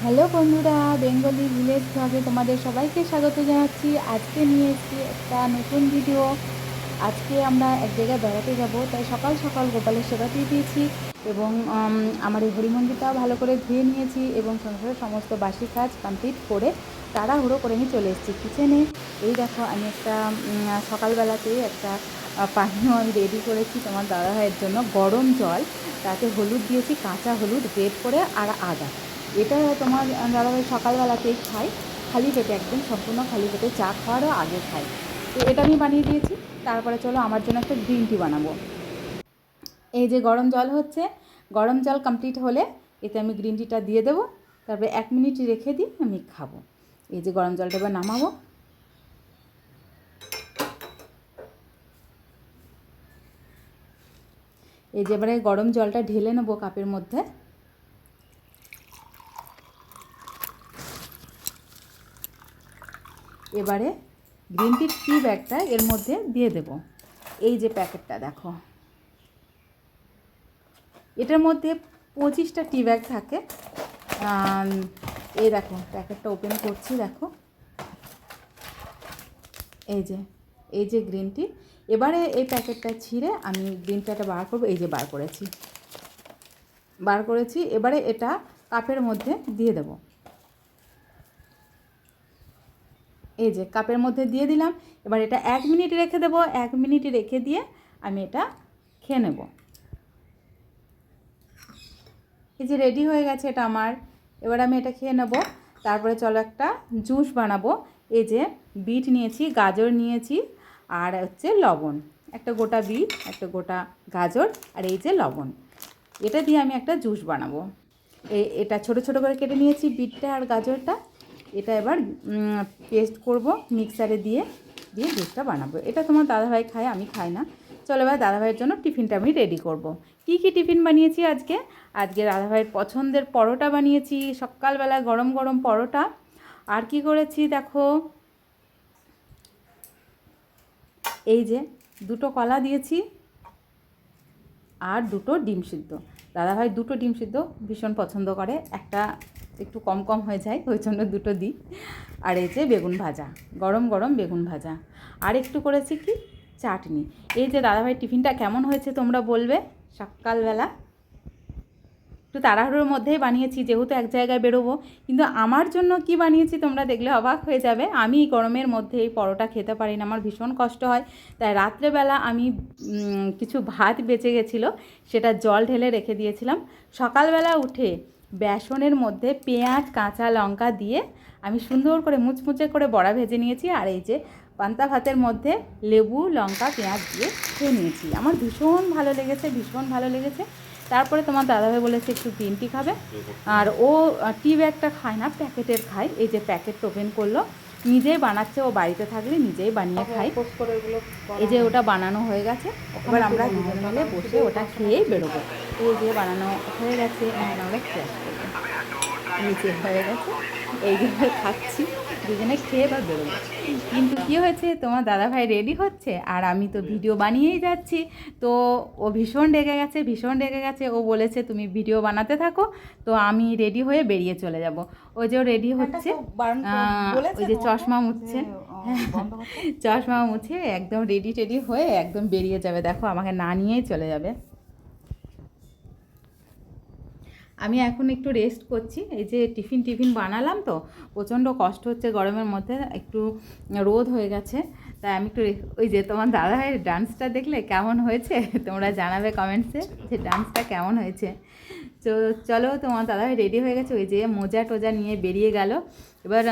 Hello বন্ধুরা, Bengali village ব্লগে তোমাদের সবাইকে স্বাগত জানাচ্ছি। আজকে নিয়ে এসেছি একটা নতুন ভিডিও। আজকে আমরা এক জায়গায় বেড়াতে যাব, তাই সকাল সকাল গোপালের সেবা দিয়ে দিয়েছি এবং আমার এই হরিমন্দিরটাও ভালো করে ধুয়ে নিয়েছি এবং সংসারের সমস্ত বাসি কাজ কমপ্লিট করে তাড়াহুড়ো করে আমি চলে এসেছি কিচেনে। এই দেখো, আমি একটা সকালবেলাতেই একটা পানীয় আমি রেডি করেছি তোমার দাদাভাইয়ের জন্য। গরম জল, তাতে হলুদ দিয়েছি, কাঁচা হলুদ গ্রেট করে, আর আদা। এটা তোমার দাদাভাই সকালবেলাতেই খাই, খালি পেটে, একদম সম্পূর্ণ খালি পেটে, চা খাওয়ারও আগে খাই। তো এটা আমি বানিয়ে দিয়েছি। তারপরে চলো আমার জন্য একটা গ্রিন টি বানাবো। এই যে গরম জল হচ্ছে, গরম জল কমপ্লিট হলে এতে আমি গ্রিন টিটা দিয়ে দেবো। তারপরে 1 মিনিট রেখে দিই, আমি খাবো। এই যে গরম জলটা এবার নামাবো। এই যে এবারে গরম জলটা ঢেলে নেবো কাপের মধ্যে। এবারে গ্রিন টির টি ব্যাগটা এর মধ্যে দিয়ে দেব। এই যে প্যাকেটটা দেখো, এটার মধ্যে 25টা টি ব্যাগ থাকে। এই দেখো, প্যাকেটটা ওপেন করছি, দেখো এই যে গ্রিন টি। এবারে এই প্যাকেটটা ছিঁড়ে আমি গ্রিন টিটা বার করবো। এই যে বার করেছি। এবারে এটা কাপের মধ্যে দিয়ে দেব। এই যে কাপের মধ্যে দিয়ে দিলাম। এবার এটা 1 মিনিট রেখে দেবো। 1 মিনিট রেখে দিয়ে আমি এটা খেয়ে নেব। এই যে রেডি হয়ে গেছে এটা আমার। এবার আমি এটা খেয়ে নেব। তারপরে চলো একটা জুস বানাবো। এই যে বিট নিয়েছি, গাজর নিয়েছি, আর হচ্ছে লবণ, একটা গোটা বিট, একটা গোটা গাজর, আর এই যে লবণ। এটা দিয়ে আমি একটা জুস বানাবো। এটা ছোট ছোট করে কেটে নিয়েছি বিটটা আর গাজরটা। এটা এবার পেস্ট করব মিক্সারে দিয়ে দিয়ে জুসটা বানাবো। এটা তোমার দাদাভাই খায়, আমি খাই না। চলো এবার দাদাভাইয়ের জন্য টিফিনটা আমি রেডি করব। কি কি টিফিন বানিয়েছি আজকে? আজকে দাদাভাইয়ের পছন্দের পরোটা বানিয়েছি, সকালবেলা গরম গরম পরোটা। আর কি করেছি দেখো, এই যে 2টো কলা দিয়েছি আর 2টো ডিম সিদ্ধ। দাদাভাই 2টো ডিম সিদ্ধ ভীষণ পছন্দ করে, একটা একটু কম কম হয়ে যায়, ওই জন্য 2টো দিই। আর এই যে বেগুন ভাজা, গরম গরম বেগুন ভাজা। আর একটু করেছি কি, চাটনি। এই যে দাদাভাই টিফিনটা কেমন হয়েছে তোমরা বলবে। সকালবেলা একটু তাড়াহুড়োর মধ্যেই বানিয়েছি, যেহেতু এক জায়গায় বেরোবো। কিন্তু আমার জন্য কি বানিয়েছি তোমরা দেখলে অবাক হয়ে যাবে। আমি গরমের মধ্যে এই পরোটা খেতে পারি না, আমার ভীষণ কষ্ট হয়। তাই রাত্রেবেলা আমি কিছু ভাত বেঁচে গেছিলো, সেটা জল ঢেলে রেখে দিয়েছিলাম। সকালবেলা উঠে বেসনের মধ্যে পেঁয়াজ কাঁচা লঙ্কা দিয়ে আমি সুন্দর করে মুচমুচে করে বড়া ভেজে নিয়েছি। আর এই যে পান্তা ভাতের মধ্যে লেবু লঙ্কা পেঁয়াজ দিয়ে খেয়ে নিয়েছি। আমার ভীষণ ভালো লেগেছে, ভীষণ ভালো লেগেছে। তারপরে তোমার দাদাভাই বলেছে একটু গ্রিন টি খাবে, আর ও টি ব্যাগটা খায় না, প্যাকেটের খায়। এই যে প্যাকেট ওপেন করলো, নিজেই বানাচ্ছে, ও বাড়িতে থাকলে নিজেই বানিয়ে খায়। এই যে ওটা বানানো হয়ে গেছে। এবার আমরা দুজন মিলে বসে ওটা খেয়েই বেরোবো। এই যে বানানো হয়ে গেছে, এখন আমরা খেয়ে করবো। নিচে হয়ে গেছে, এই যে খাচ্ছি, দুজনে খেয়ে বা বেরোবো। কিন্তু কী হয়েছে, তোমার দাদাভাই রেডি হচ্ছে আর আমি তো ভিডিও বানিয়েই যাচ্ছি। তো ও ভীষণ রেগে গেছে, ভীষণ রেগে গেছে। ও বলেছে তুমি ভিডিও বানাতে থাকো, তো আমি রেডি হয়ে বেরিয়ে চলে যাব। ওই যে ও রেডি হচ্ছে, ওই যে চশমা মুছছে, চশমা মুছে একদম রেডি টেডি হয়ে একদম বেরিয়ে যাবে। দেখো আমাকে না নিয়েই চলে যাবে। আমি এখন একটু রেস্ট করছি। এই যে টিফিন বানালাম, তো প্রচণ্ড কষ্ট হচ্ছে গরমের মধ্যে, একটু রোদ হয়ে গেছে, তাই আমি একটু ওই যে তোমার দাদাভাইয়ের ডান্সটা দেখলে কেমন হয়েছে তোমরা জানাবে কমেন্টসে যে ডান্সটা কেমন হয়েছে। তো চলো, তোমার দাদাভাই রেডি হয়ে গেছে, ওই যে মোজা টোজা নিয়ে বেরিয়ে গেল। এবার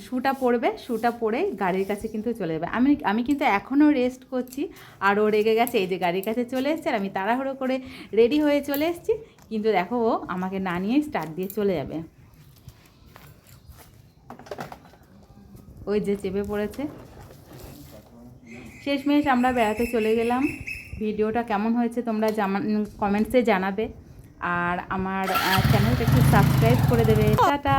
শ্যুটা পরবে, শ্যুটা পরেই গাড়ির কাছে কিন্তু চলে যাবে। আমি কিন্তু এখনও রেস্ট করছি, আর ও রেগে গেছে। এই যে গাড়ির কাছে চলে এসছে, আর আমি তাড়াহুড়ো করে রেডি হয়ে চলে এসেছি। কিন্তু দেখো ও আমাকে না নিয়ে স্টার্ট দিয়ে চলে যাবে। ওই যে চেপে পড়েছে। শেষমেশ আমরা বেড়াতে চলে গেলাম। ভিডিওটা কেমন হয়েছে তোমরা কমেন্টসে জানাবে, আর আমার চ্যানেলটা একটু সাবস্ক্রাইব করে দেবে। টাটা।